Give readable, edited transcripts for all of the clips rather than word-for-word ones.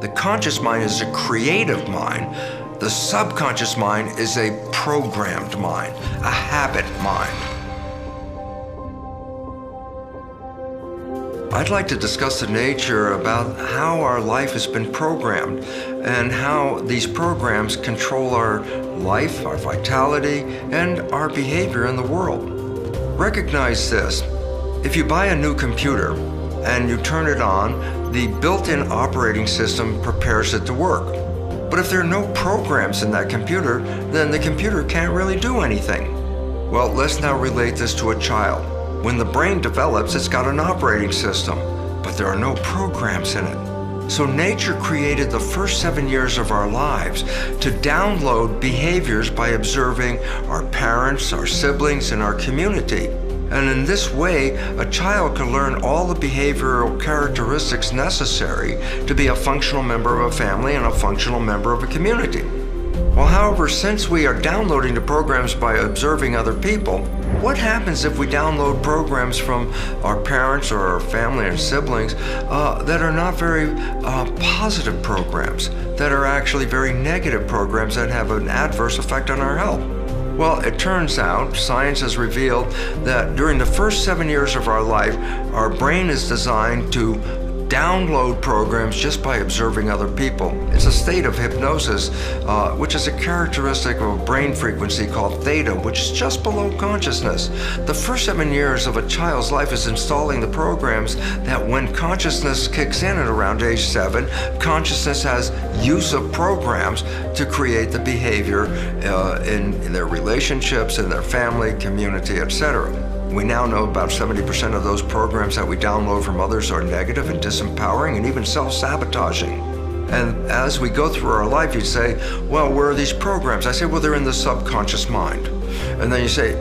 The conscious mind is a creative mind. The subconscious mind is a programmed mind, a habit mind. I'd like to discuss the nature about how our life has been programmed and how these programs control our life, our vitality, and our behavior in the world. Recognize this. If you buy a new computer and you turn it on, the built-in operating system prepares it to work. But if there are no programs in that computer, then the computer can't really do anything. Well, let's now relate this to a child. When the brain develops, it's got an operating system, but there are no programs in it. So nature created the first 7 years of our lives to download behaviors by observing our parents, our siblings, and our community. And in this way, a child can learn all the behavioral characteristics necessary to be a functional member of a family and a functional member of a community. Well, however, since we are downloading the programs by observing other people, what happens if we download programs from our parents or our family and siblings that are not very positive programs, that are actually very negative programs that have an adverse effect on our health? Well, it turns out science has revealed that during the first 7 years of our life, our brain is designed to download programs just by observing other people. It's a state of hypnosis, which is a characteristic of a brain frequency called theta, which is just below consciousness. The first 7 years of a child's life is installing the programs that when consciousness kicks in at around age 7, consciousness has use of programs to create the behavior in their relationships, in their family, community, etc. We now know about 70% of those programs that we download from others are negative and disempowering and even self-sabotaging. And as we go through our life, you'd say, well, where are these programs? I say, well, they're in the subconscious mind. And then you say,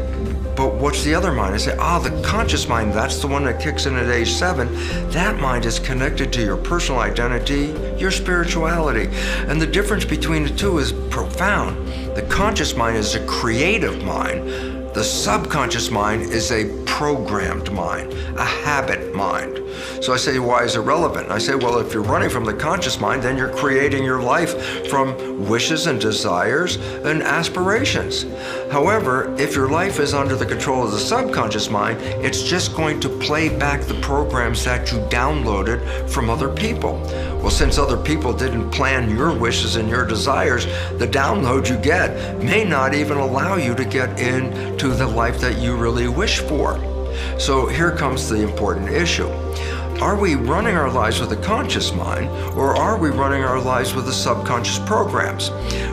but what's the other mind? I say, the conscious mind, that's the one that kicks in at age 7. That mind is connected to your personal identity, your spirituality. And the difference between the two is profound. The conscious mind is a creative mind. The subconscious mind is a programmed mind, a habit mind. So I say, why is it relevant? I say, well, if you're running from the conscious mind, then you're creating your life from wishes and desires and aspirations. However, if your life is under the control of the subconscious mind, it's just going to play back the programs that you downloaded from other people. Well, since other people didn't plan your wishes and your desires, the download you get may not even allow you to get into the life that you really wish for. So here comes the important issue. Are we running our lives with a conscious mind, or are we running our lives with the subconscious programs?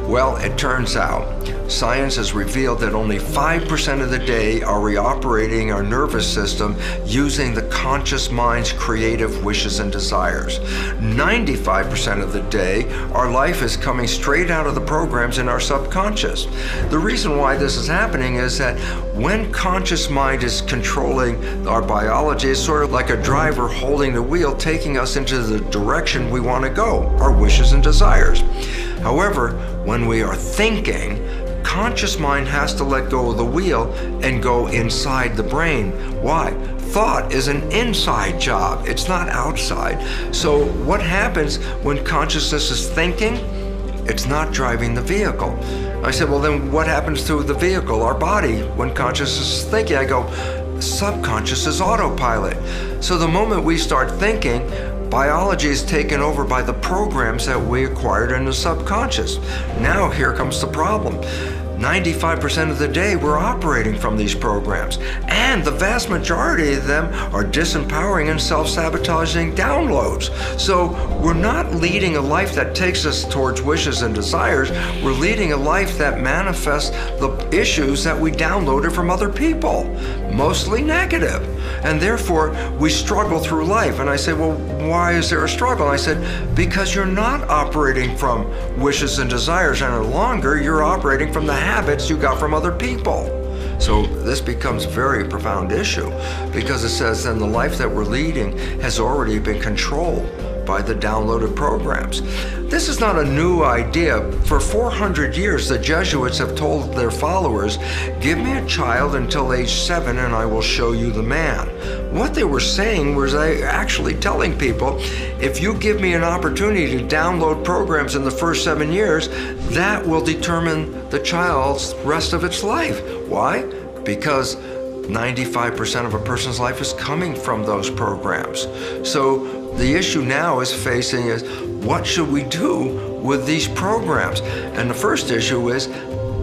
Well, it turns out science has revealed that only 5% of the day are we operating our nervous system using the conscious mind's creative wishes and desires. 95% of the day, our life is coming straight out of the programs in our subconscious. The reason why this is happening is that when conscious mind is controlling our biology, it's sort of like a driver holding the wheel, taking us into the direction we want to go, our wishes and desires. However, when we are thinking, conscious mind has to let go of the wheel and go inside the brain. Why? Thought is an inside job. It's not outside. So what happens when consciousness is thinking? It's not driving the vehicle. I said, well, then what happens to the vehicle, our body, when consciousness is thinking? I go, subconscious is autopilot. So the moment we start thinking, biology is taken over by the programs that we acquired in the subconscious. Now here comes the problem. 95% of the day we're operating from these programs, and the vast majority of them are disempowering and self-sabotaging downloads. So we're not leading a life that takes us towards wishes and desires. We're leading a life that manifests the issues that we downloaded from other people, mostly negative. And therefore, we struggle through life. And I say, well, why is there a struggle? And I said, because you're not operating from wishes and desires any longer. You're operating from the habits you got from other people. So this becomes a very profound issue, because it says then the life that we're leading has already been controlled by the downloaded programs. This is not a new idea. For 400 years, the Jesuits have told their followers, give me a child until age 7 and I will show you the man. What they were saying was actually telling people, if you give me an opportunity to download programs in the first 7 years, that will determine the child's rest of its life. Why? Because 95% of a person's life is coming from those programs. So the issue now is what should we do with these programs? And the first issue is,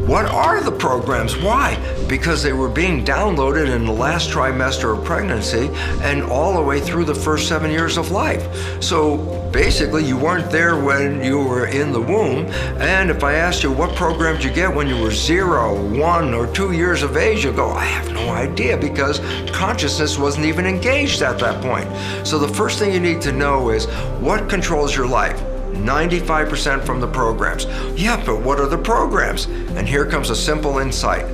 what are the programs? Why? Because they were being downloaded in the last trimester of pregnancy and all the way through the first 7 years of life. So basically, you weren't there when you were in the womb. And if I asked you what program did you get when you were 0, 1, or 2 years of age, you go, I have no idea, because consciousness wasn't even engaged at that point. So the first thing you need to know is, what controls your life? 95% from the programs. Yeah, but what are the programs? And here comes a simple insight.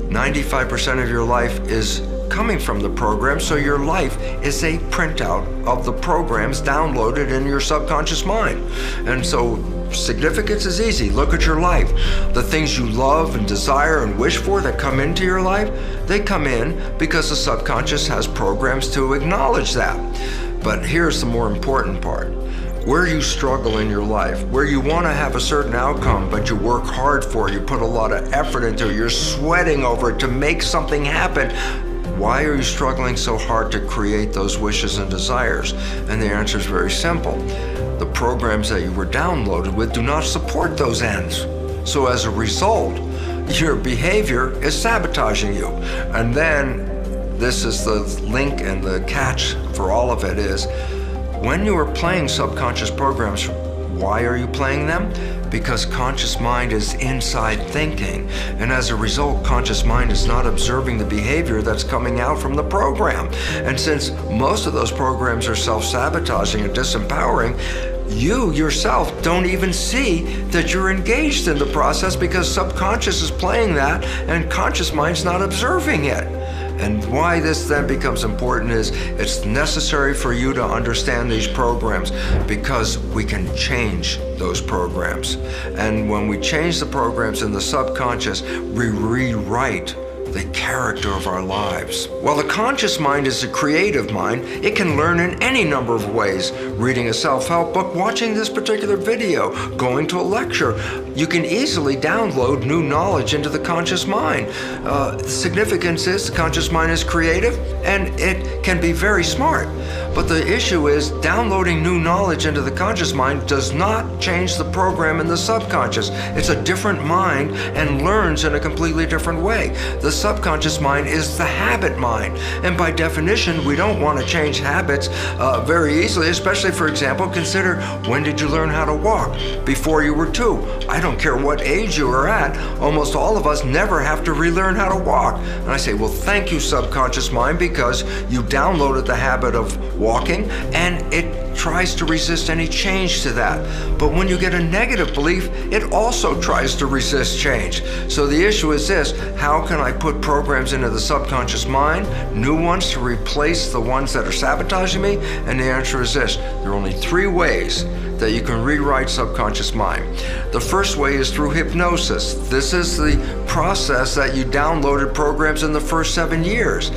95% of your life is coming from the program, so your life is a printout of the programs downloaded in your subconscious mind. And so significance is easy. Look at your life. The things you love and desire and wish for that come into your life, they come in because the subconscious has programs to acknowledge that. But here's the more important part. Where you struggle in your life, where you want to have a certain outcome, but you work hard for it, you put a lot of effort into it, you're sweating over it to make something happen. Why are you struggling so hard to create those wishes and desires? And the answer is very simple. The programs that you were downloaded with do not support those ends. So as a result, your behavior is sabotaging you. And then, this is the link and the catch for all of it is, when you are playing subconscious programs, why are you playing them? Because conscious mind is inside thinking. And as a result, conscious mind is not observing the behavior that's coming out from the program. And since most of those programs are self-sabotaging and disempowering, you yourself don't even see that you're engaged in the process, because subconscious is playing that and conscious mind's not observing it. And why this then becomes important is, it's necessary for you to understand these programs, because we can change those programs. And when we change the programs in the subconscious, we rewrite the character of our lives. While the conscious mind is a creative mind, it can learn in any number of ways. Reading a self-help book, watching this particular video, going to a lecture. You can easily download new knowledge into the conscious mind. The significance is the conscious mind is creative and it can be very smart. But the issue is, downloading new knowledge into the conscious mind does not change the program in the subconscious. It's a different mind and learns in a completely different way. The subconscious mind is the habit mind. And by definition, we don't want to change habits very easily, especially, for example, consider, when did you learn how to walk? Before you were 2. I don't care what age you are at, almost all of us never have to relearn how to walk. And I say, well, thank you, subconscious mind, because you downloaded the habit of walking, and it tries to resist any change to that. But when you get a negative belief, it also tries to resist change. So the issue is this: how can I put programs into the subconscious mind, new ones to replace the ones that are sabotaging me? And the answer is this: there are only 3 ways that you can rewrite subconscious mind. The first way is through hypnosis. This is the process that you downloaded programs in the first 7 years.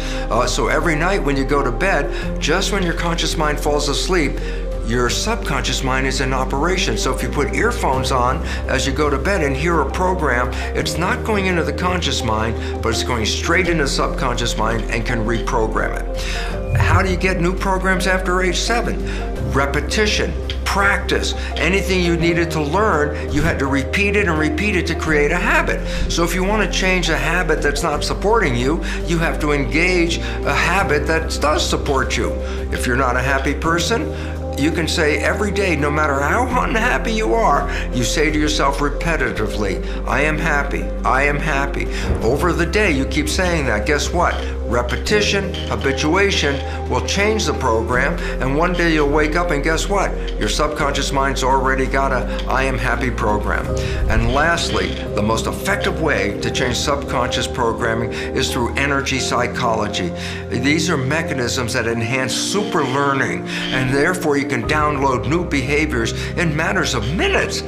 So every night when you go to bed, just when your conscious mind falls asleep, your subconscious mind is in operation. So if you put earphones on as you go to bed and hear a program, it's not going into the conscious mind, but it's going straight into the subconscious mind and can reprogram it. How do you get new programs after age 7? Repetition, practice. Anything you needed to learn, you had to repeat it and repeat it to create a habit. So if you want to change a habit that's not supporting you, you have to engage a habit that does support you. If you're not a happy person, you can say every day, no matter how unhappy you are, you say to yourself repetitively, I am happy, I am happy. Over the day, you keep saying that. Guess what? Repetition, habituation will change the program, and one day you'll wake up and guess what? Your subconscious mind's already got a I am happy program. And lastly, the most effective way to change subconscious programming is through energy psychology. These are mechanisms that enhance super learning, and therefore you can download new behaviors in matters of minutes.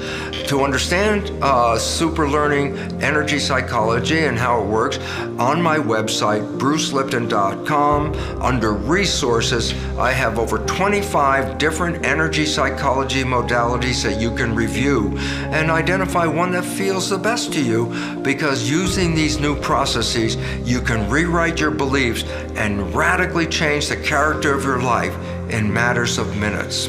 To understand super learning energy psychology and how it works, on my website, brucelipton.com, under resources, I have over 25 different energy psychology modalities that you can review and identify one that feels the best to you, because using these new processes, you can rewrite your beliefs and radically change the character of your life in matters of minutes.